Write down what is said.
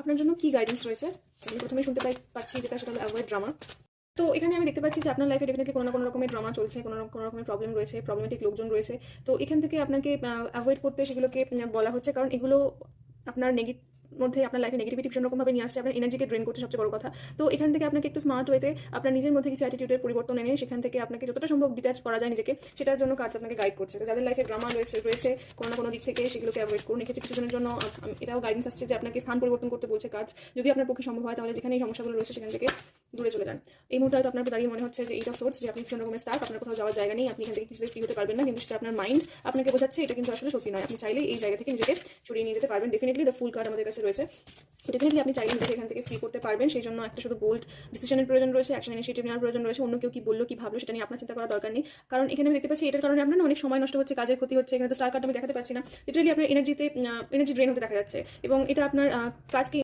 আপনার জন্য কি গাইডেন্স রয়েছে আমি প্রথমেই শুনতে পাচ্ছি, যেটা সেটা হলো অ্যাভয়েড ড্রামা। তো এখানে আমি দেখতে পাচ্ছি যে আপনার লাইফে ডেফিনেটলি কোনো না কোনো রকমের ড্রামা চলছে, কোনো রকমের প্রবলেম রয়েছে, প্রবলেমেটিক লোকজন রয়েছে। তো এখান থেকে আপনাকে অ্যাভয়েড করতে সেগুলোকে বলা হচ্ছে, কারণ এগুলো আপনার মধ্যে আপনার লাইফে নেগেটিভিটি ভীষণ রকমভাবে নিয়ে আসছে, আপনার এনার্জিকে ড্রেন করতে সবচেয়ে বড় কথা। তো এখান থেকে আপনাকে একটু স্মার্ট ওয়েতে আপনার নিজের মধ্যে কিছু অ্যাটিটিউডের পরিবর্তন এনে সেখান থেকে আপনাকে যতটা সম্ভব ডিট্যাচ করা যায় নিজেকে, সেটার জন্য কাজ আপনাকে গাইড করছে। তো যাদের লাইফে ড্রামা রয়েছে কোনো না কোনো দিক থেকে সেগুলোকে অ্যাভয়েড করুন। এক্ষেত্রে কিছুজনের জন্য এটাও গাইডেন্স আসছে যে আপনাকে স্থান পরিবর্তন করতে বলছে কাজ, যদি আপনার পক্ষে সম্ভব হয় তাহলে যেখানে এই সমস্যাগুলো রয়েছে সেখান থেকে দূরে চলে যান। এই মুহূর্তে হয়তো আপনাকে দাঁড়িয়ে মনে হচ্ছে যে এইটা সোর্স, যে আপনি ভীষণ রকমের স্টাক, আপনার কোথাও যাওয়ার জায়গা নেই, আপনি এখান থেকে কিছুতে ফ্রি হতে পারবেন না, কিন্তু সেটা আপনার মাইন্ড আপনাকে বোঝাচ্ছে। এটা কিন্তু আসলে সত্যি নয়, আপনি চাইলে এই জায়গা থেকে নিজেকে সরিয়ে নিয়ে যেতে পারবেন। ডেফিনেটলি দ্য ফুল কার্ড আমাদের কাছে রয়েছে, ডেফিনেটলি আপনি চাইলে নিজেকে এখান থেকে ফ্রি করতে পারবেন। সেই জন্য একটা শুধু বোল্ড ডিসিশনের প্রয়োজন রয়েছে, অ্যাকশন ইনিশিয়েটিভ নেওয়ার প্রয়োজন রয়েছে। অন্য কেউ কি বললো কি ভাবলো সেটা নিয়ে আপনার চিন্তা করার দরকার নেই, কারণ এখানে আমি দেখতে পাচ্ছি এটার কারণে আপনার অনেক সময় নষ্ট হচ্ছে, কাজের ক্ষতি হচ্ছে। এখানে তো স্টার কার্ড আমি দেখাতে পাচ্ছি না, লিটারালি আপনার এনার্জি ড্রেন হতে দেখা যাচ্ছে, এবং এটা আপনার কাজকে